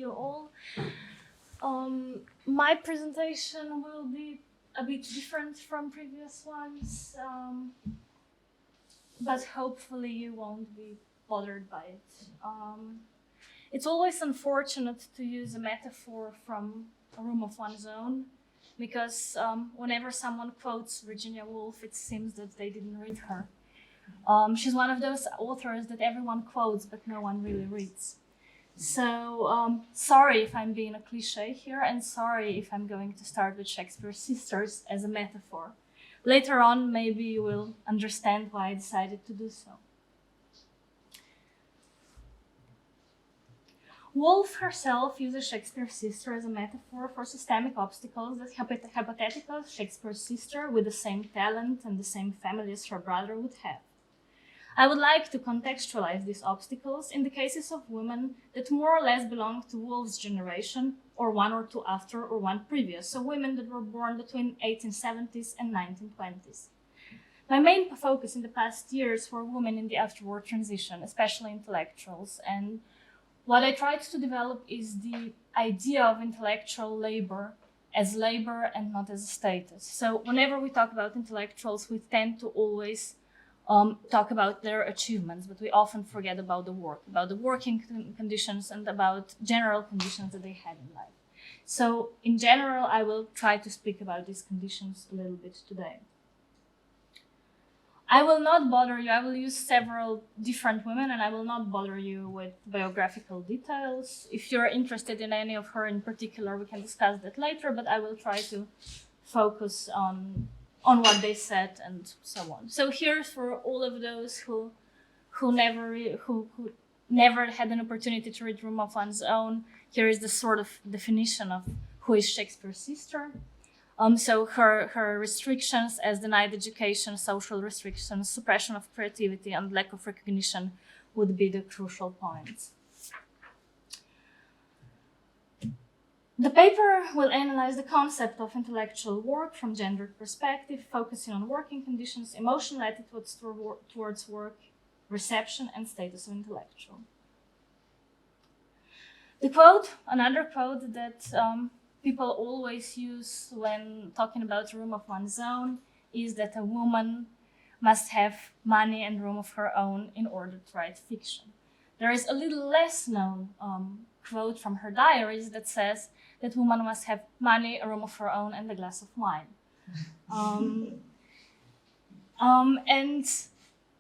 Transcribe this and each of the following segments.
you all. My presentation will be a bit different from previous ones, but hopefully you won't be bothered by it. It's always unfortunate to use a metaphor from a room of one's own, because whenever someone quotes Virginia Woolf, it seems that they didn't read her. She's one of those authors that everyone quotes, but no one really reads. So sorry if I'm being a cliche here, and sorry if I'm going to start with Shakespeare's sisters as a metaphor. Later on, maybe you will understand why I decided to do so. Woolf herself uses Shakespeare's sister as a metaphor for systemic obstacles that hypothetical Shakespeare's sister with the same talent and the same family as her brother would have. I would like to contextualize these obstacles in the cases of women that more or less belong to Woolf's generation, or one or two after or one previous, so women that were born between 1870s and 1920s. My main focus in the past years were women in the afterwar transition, especially intellectuals, and what I tried to develop is the idea of intellectual labor as labor and not as a status. So whenever we talk about intellectuals, we tend to always talk about their achievements, but we often forget about the work, about the working conditions and about general conditions that they had in life. So in general, I will try to speak about these conditions a little bit today. I will not bother you. I will use several different women, and I will not bother you with biographical details. If you're interested in any of her in particular, we can discuss that later, but I will try to focus on what they said and so on. So here's for all of those who never had an opportunity to read Room of One's Own. Here is the sort of definition of who is Shakespeare's sister. So her restrictions as denied education, social restrictions, suppression of creativity, and lack of recognition would be the crucial points. The paper will analyze the concept of intellectual work from gendered perspective, focusing on working conditions, emotional attitudes towards work, reception, and status of intellectual. The quote, another quote that people always use when talking about room of one's own, is that a woman must have money and room of her own in order to write fiction. There is a little less known quote from her diaries that says that woman must have money, a room of her own, and a glass of wine.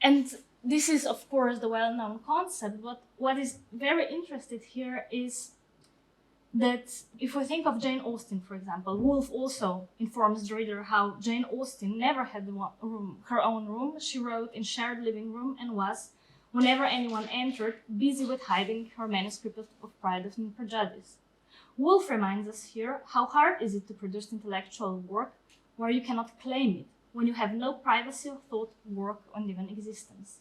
And this is, of course, the well-known concept, but what is very interesting here is that if we think of Jane Austen, for example, Woolf also informs the reader how Jane Austen never had her own room. She wrote in shared living room and was, whenever anyone entered, busy with hiding her manuscript of Pride and Prejudice. Woolf reminds us here how hard is it to produce intellectual work where you cannot claim it, when you have no privacy of thought, work, or even existence.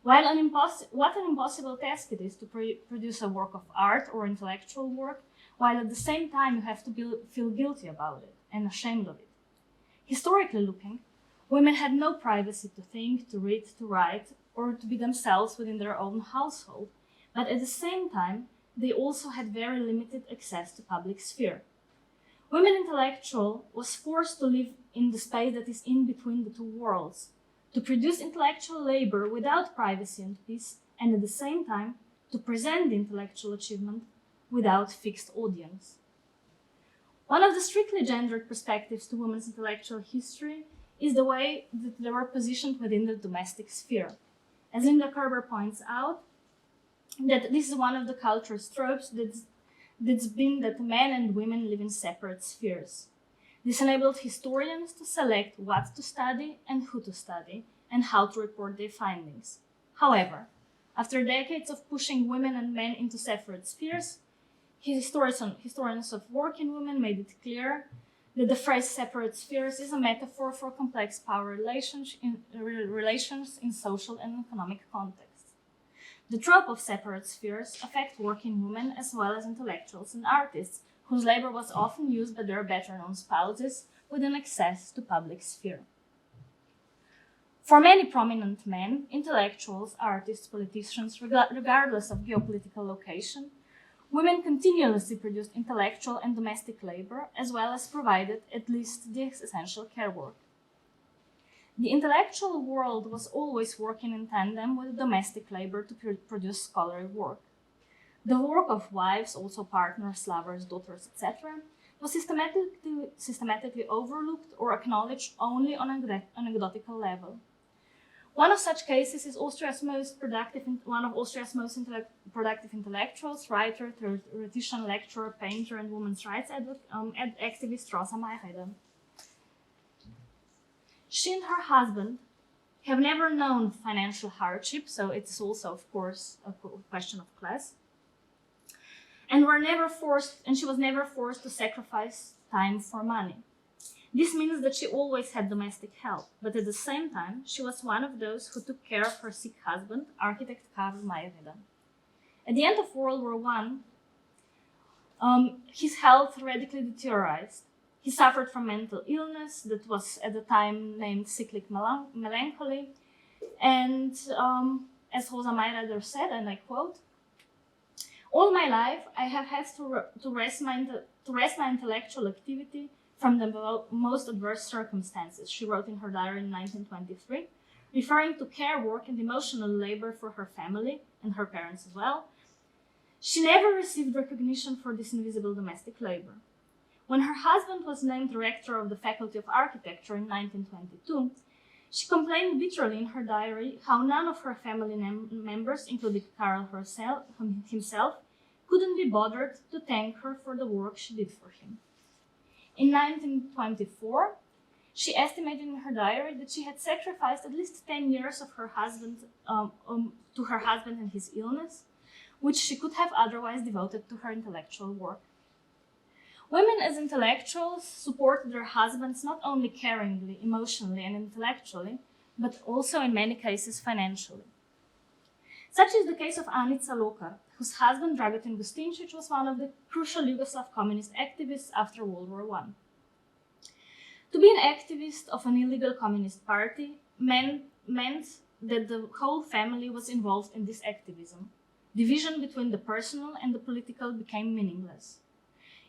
What an impossible task it is to produce a work of art or intellectual work, while at the same time you have to feel guilty about it and ashamed of it. Historically looking, women had no privacy to think, to read, to write, or to be themselves within their own household, but at the same time, they also had very limited access to public sphere. Women intellectual was forced to live in the space that is in between the two worlds, to produce intellectual labor without privacy and peace, and at the same time, to present the intellectual achievement without fixed audience. One of the strictly gendered perspectives to women's intellectual history is the way that they were positioned within the domestic sphere. As Linda Kerber points out, that this is one of the culture's tropes that's been that men and women live in separate spheres. This enabled historians to select what to study and who to study, and how to report their findings. However, after decades of pushing women and men into separate spheres, historians of working women made it clear that the phrase separate spheres is a metaphor for complex power relations in social and economic contexts. The trope of separate spheres affect working women as well as intellectuals and artists, whose labor was often used by their better-known spouses with an access to public sphere. For many prominent men, intellectuals, artists, politicians, regardless of geopolitical location, women continuously produced intellectual and domestic labor, as well as provided at least the essential care work. The intellectual world was always working in tandem with domestic labor to produce scholarly work. The work of wives, also partners, lovers, daughters, etc., was systematically overlooked or acknowledged only on an anecdotal level. One of such cases is one of Austria's most productive intellectuals, writer, theoretician, lecturer, painter, and women's rights activist Rosa Mayreder. She and her husband have never known financial hardship, so it's also, of course, a question of class. And she was never forced to sacrifice time for money. This means that she always had domestic help, but at the same time, she was one of those who took care of her sick husband, architect Karl Mayreder. At the end of World War I, his health radically deteriorated. He suffered from mental illness that was at the time named cyclic melancholy. And as Rosa Mayreder said, and I quote, "All my life, I have had to rest my intellectual activity from the most adverse circumstances," she wrote in her diary in 1923, referring to care work and emotional labor for her family and her parents as well. She never received recognition for this invisible domestic labor. When her husband was named director of the Faculty of Architecture in 1922, she complained bitterly in her diary how none of her family members, including Karl himself, couldn't be bothered to thank her for the work she did for him. In 1924, she estimated in her diary that she had sacrificed at least 10 years of her husband to her husband and his illness, which she could have otherwise devoted to her intellectual work. Women as intellectuals supported their husbands not only caringly, emotionally, and intellectually, but also in many cases financially. Such is the case of Anica Lokar, whose husband Dragutin Gustincic was one of the crucial Yugoslav communist activists after World War I. To be an activist of an illegal communist party meant that the whole family was involved in this activism. Division between the personal and the political became meaningless.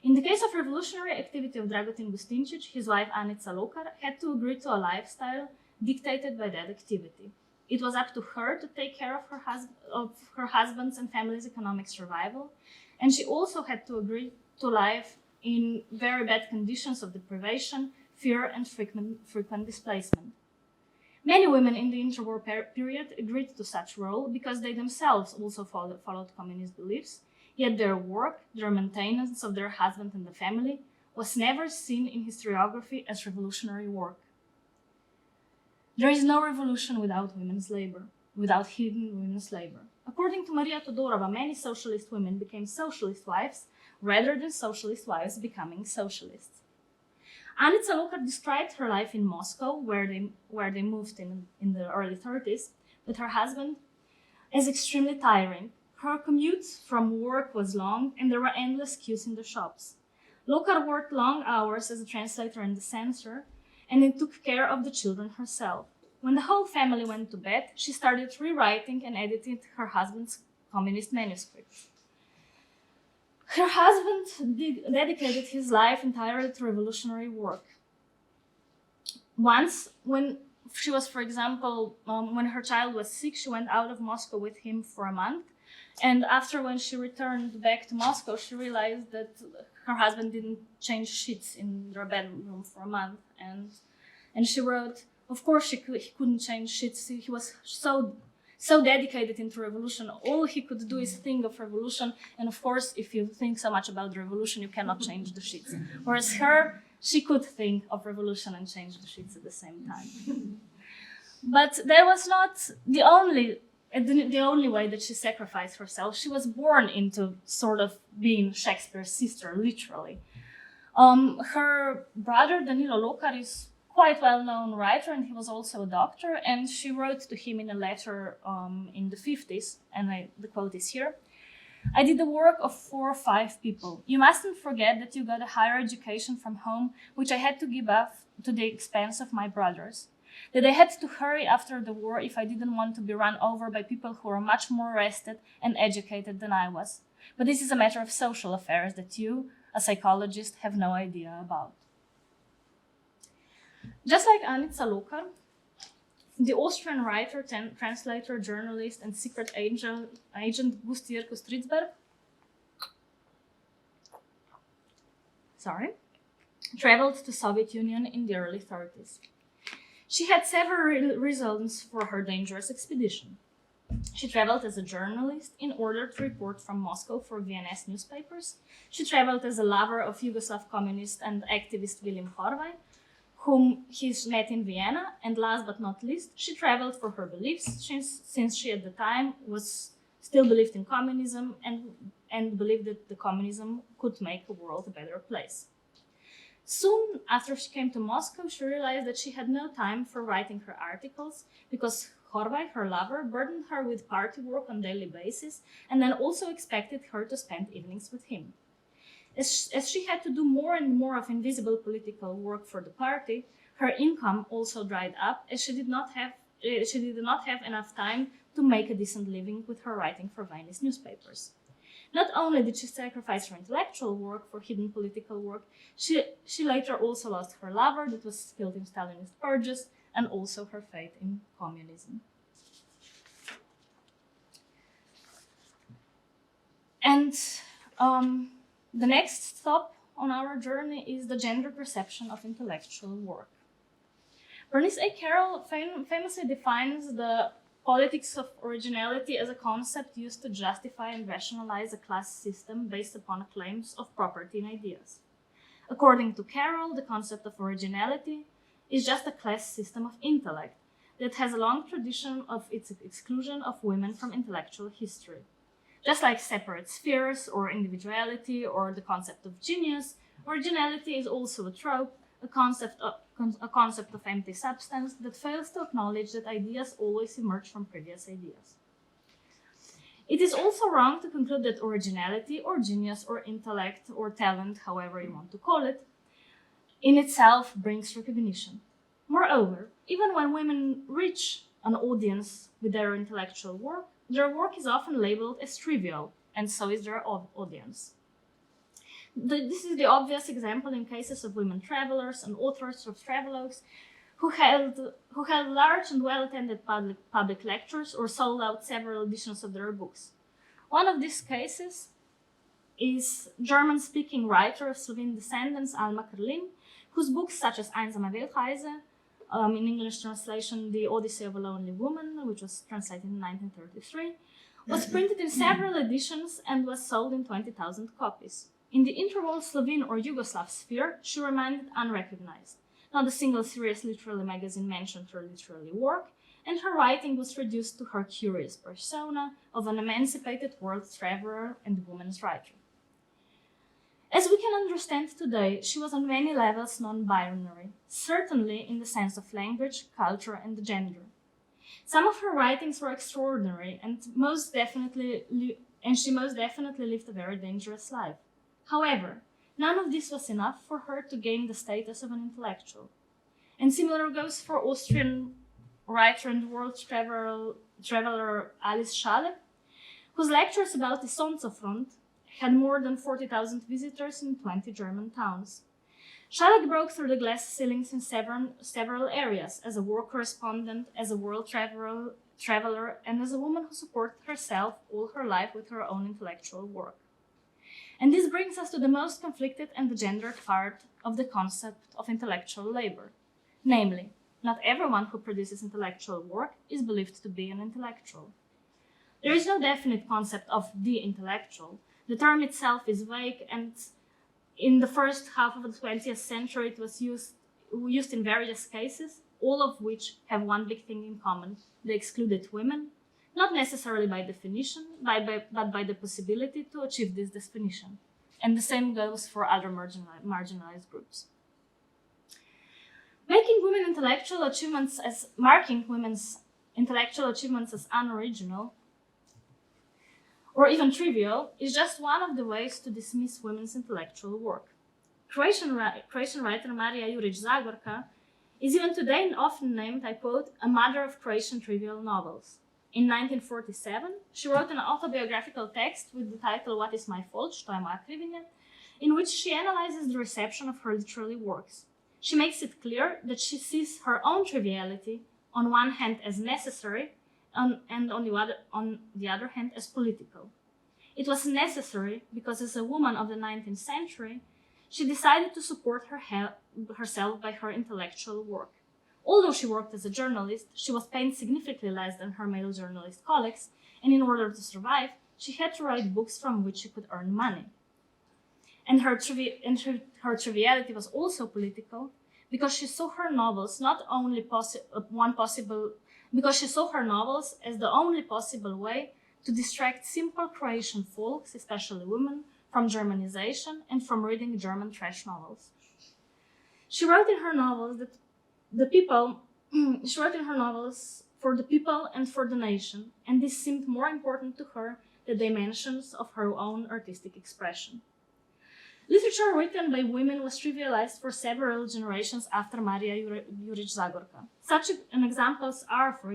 In the case of revolutionary activity of Dragutin Gustincic, his wife Anica Lokar had to agree to a lifestyle dictated by that activity. It was up to her to take care of her husband's and family's economic survival, and she also had to agree to life in very bad conditions of deprivation, fear, and frequent displacement. Many women in the interwar period agreed to such role because they themselves also followed communist beliefs, yet their work, their maintenance of their husband and the family, was never seen in historiography as revolutionary work. There is no revolution without women's labor, without hidden women's labor. According to Maria Todorova, many socialist women became socialist wives rather than socialist wives becoming socialists. Anica Lokar described her life in Moscow, where they moved in the early 30s, with her husband, as extremely tiring. Her commute from work was long, and there were endless queues in the shops. Lokar worked long hours as a translator and a censor, and then took care of the children herself. When the whole family went to bed, she started rewriting and editing her husband's communist manuscripts. Her husband dedicated his life entirely to revolutionary work. Once, when she was, for example, when her child was sick, she went out of Moscow with him for a month. And after, when she returned back to Moscow, she realized that her husband didn't change sheets in their bedroom for a month. And she wrote, of course he couldn't change sheets. He was so dedicated into revolution. All he could do is think of revolution. And of course, if you think so much about the revolution, you cannot change the sheets. Whereas her, she could think of revolution and change the sheets at the same time. But that was not the only way that she sacrificed herself. She was born into sort of being Shakespeare's sister, literally. Her brother, Danilo Lokar, is quite well-known writer, and he was also a doctor, and she wrote to him in a letter in the 50s, and the quote is here: "I did the work of 4 or 5 people. You mustn't forget that you got a higher education from home, which I had to give up to the expense of my brothers. That I had to hurry after the war if I didn't want to be run over by people who were much more rested and educated than I was. But this is a matter of social affairs that you, a psychologist, have no idea about. Just like Anica Lokar, the Austrian writer, translator, journalist, and secret agent Gustierko Stridsberg traveled to Soviet Union in the early 30s. She had several reasons for her dangerous expedition. She traveled as a journalist in order to report from Moscow for VNS newspapers. She traveled as a lover of Yugoslav communist and activist William Horvaj, whom he met in Vienna, and last but not least, she traveled for her beliefs, since she at the time still believed in communism and believed that the communism could make the world a better place. Soon after she came to Moscow, she realized that she had no time for writing her articles because Horvaj, her lover, burdened her with party work on a daily basis and then also expected her to spend evenings with him. As she had to do more and more of invisible political work for the party, her income also dried up as she did not have enough time to make a decent living with her writing for Viennese newspapers. Not only did she sacrifice her intellectual work for hidden political work, she later also lost her lover that was killed in Stalinist purges, and also her faith in communism. And the next stop on our journey is the gender perception of intellectual work. Bernice A. Carroll famously defines the politics of originality as a concept used to justify and rationalize a class system based upon claims of property in ideas. According to Carroll, the concept of originality is just a class system of intellect that has a long tradition of its exclusion of women from intellectual history. Just like separate spheres or individuality or the concept of genius, originality is also a trope, a concept of empty substance that fails to acknowledge that ideas always emerge from previous ideas. It is also wrong to conclude that originality or genius or intellect or talent, however you want to call it, in itself brings recognition. Moreover, even when women reach an audience with their intellectual work, their work is often labeled as trivial, and so is their audience. This is the obvious example in cases of women travelers and authors of travelogues who held large and well-attended public lectures or sold out several editions of their books. One of these cases is German-speaking writer of Slovene descendants Alma Krlin, whose books such as Einsame Weltreise, in English translation The Odyssey of a Lonely Woman, which was translated in 1933, was printed in several editions and was sold in 20,000 copies. In the interval Slovene or Yugoslav sphere, she remained unrecognized. Not a single serious literary magazine mentioned her literary work, and her writing was reduced to her curious persona of an emancipated world traveler and woman's writer. As we can understand today, she was on many levels non-binary, certainly in the sense of language, culture, and gender. Some of her writings were extraordinary, and she most definitely lived a very dangerous life. However, none of this was enough for her to gain the status of an intellectual. And similar goes for Austrian writer and world traveler Alice Schale, whose lectures about the Sonnenfront had more than 40,000 visitors in 20 German towns. Schale broke through the glass ceilings in several areas, as a war correspondent, as a world traveler, and as a woman who supported herself all her life with her own intellectual work. And this brings us to the most conflicted and gendered part of the concept of intellectual labor. Namely, not everyone who produces intellectual work is believed to be an intellectual. There is no definite concept of the intellectual. The term itself is vague, and in the first half of the 20th century it was used in various cases, all of which have one big thing in common. They excluded women, not necessarily by definition, but by the possibility to achieve this definition. And the same goes for other marginalized groups. Marking women's intellectual achievements as unoriginal or even trivial is just one of the ways to dismiss women's intellectual work. Croatian writer Marija Jurić-Zagorka is even today often named, I quote, a mother of Croatian trivial novels. In 1947, she wrote an autobiographical text with the title What is My Fault? Što je moja krivnja, in which she analyzes the reception of her literary works. She makes it clear that she sees her own triviality on one hand as necessary and on the other hand as political. It was necessary because as a woman of the 19th century, she decided to support herself by her intellectual work. Although she worked as a journalist, she was paid significantly less than her male journalist colleagues, and in order to survive, she had to write books from which she could earn money. And her triviality was also political because she saw her novels because she saw her novels as the only possible way to distract simple Croatian folks, especially women, from Germanization and from reading German trash novels. She wrote in her novels for the people and for the nation, and this seemed more important to her than dimensions of her own artistic expression. Literature written by women was trivialized for several generations after Marija Jurić-Zagorka. Such examples are, for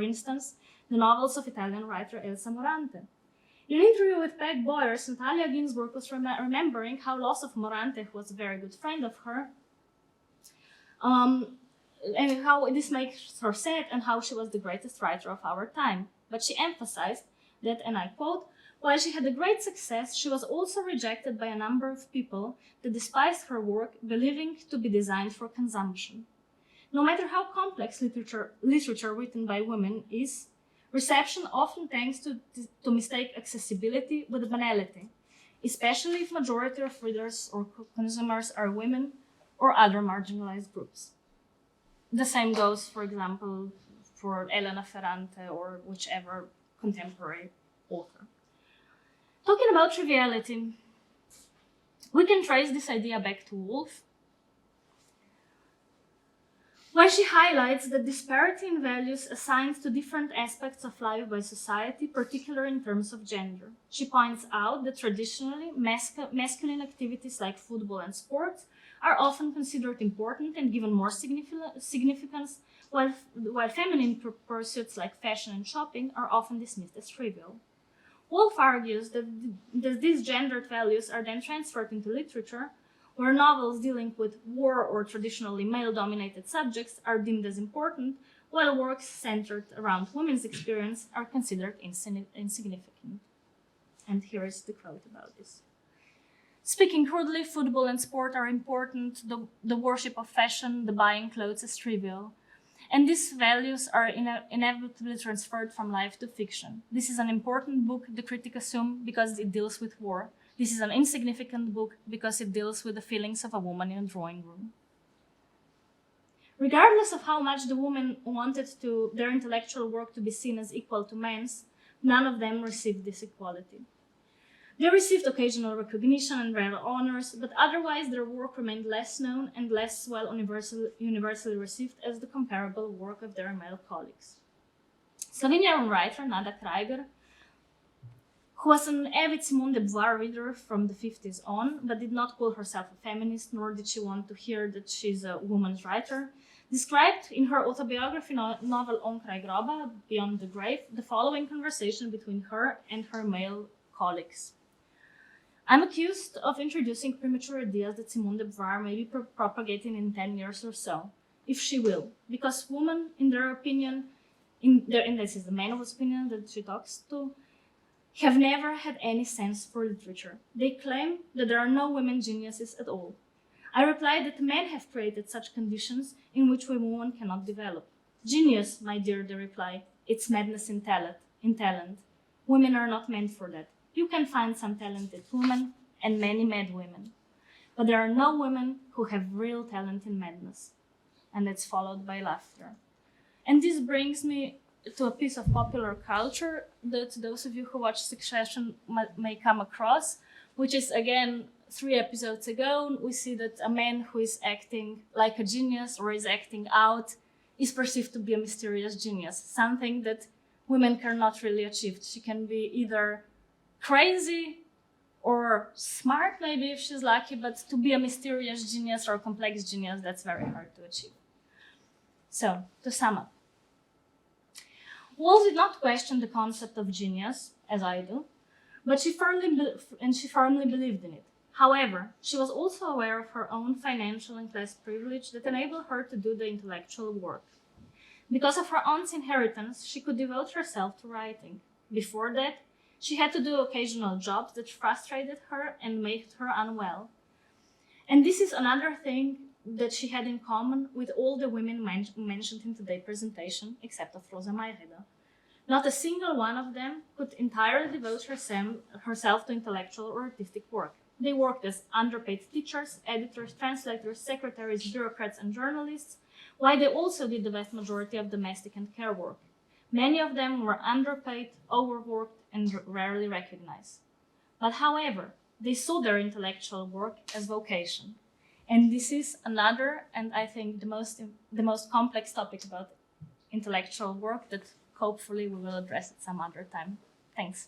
instance, the novels of Italian writer Elsa Morante. In an interview with Peg Boyers, Natalia Ginsburg was remembering how loss of Morante, who was a very good friend of her, and how this makes her sad and how she was the greatest writer of our time. But she emphasized that, and I quote, while she had a great success, she was also rejected by a number of people that despised her work, believing to be designed for consumption. No matter how complex literature written by women is, reception often tends to mistake accessibility with banality, especially if majority of readers or consumers are women or other marginalized groups. The same goes, for example, for Elena Ferrante or whichever contemporary author. Talking about triviality, we can trace this idea back to Woolf, where she highlights the disparity in values assigned to different aspects of life by society, particularly in terms of gender. She points out that traditionally, masculine activities like football and sports are often considered important and given more significance, while feminine pursuits like fashion and shopping are often dismissed as trivial. Woolf argues that these gendered values are then transferred into literature, where novels dealing with war or traditionally male-dominated subjects are deemed as important, while works centered around women's experience are considered insignificant. And here is the quote about this. Speaking crudely, football and sport are important, the worship of fashion, the buying clothes is trivial. And these values are inevitably transferred from life to fiction. This is an important book, the critic assumes, because it deals with war. This is an insignificant book because it deals with the feelings of a woman in a drawing room. Regardless of how much the women wanted their intellectual work to be seen as equal to men's, none of them received this equality. They received occasional recognition and rare honors, but otherwise their work remained less known and less well universally received as the comparable work of their male colleagues. Slovenian writer Nada Krajger, who was an avid Simone de Beauvoir reader from the 50s on, but did not call herself a feminist, nor did she want to hear that she's a woman's writer, described in her autobiography novel On kraj groba, Beyond the Grave, the following conversation between her and her male colleagues. I'm accused of introducing premature ideas that Simone de Beauvoir may be propagating in 10 years or so, if she will, because women, in their opinion, and this is the man of opinion that she talks to, have never had any sense for literature. They claim that there are no women geniuses at all. I reply that men have created such conditions in which women cannot develop. Genius, my dear, they reply, it's madness in talent. Women are not meant for that. You can find some talented women and many mad women, but there are no women who have real talent in madness. And it's followed by laughter. And this brings me to a piece of popular culture that those of you who watch Succession may come across, which is, again, 3 episodes ago, we see that a man who is acting like a genius or is acting out is perceived to be a mysterious genius, something that women cannot really achieve. She can be either crazy or smart, maybe if she's lucky, but to be a mysterious genius or a complex genius, that's very hard to achieve. So, to sum up, Woolf did not question the concept of genius, as I do, but she firmly believed in it. However, she was also aware of her own financial and class privilege that enabled her to do the intellectual work. Because of her aunt's inheritance, she could devote herself to writing. Before that, she had to do occasional jobs that frustrated her and made her unwell. And this is another thing that she had in common with all the women mentioned in today's presentation, except of Rosa Mayreda. Not a single one of them could entirely devote herself to intellectual or artistic work. They worked as underpaid teachers, editors, translators, secretaries, bureaucrats, and journalists, while they also did the vast majority of domestic and care work. Many of them were underpaid, overworked, and rarely recognized. But however, they saw their intellectual work as vocation. And this is another, and I think the most complex topic about intellectual work that hopefully we will address at some other time. Thanks.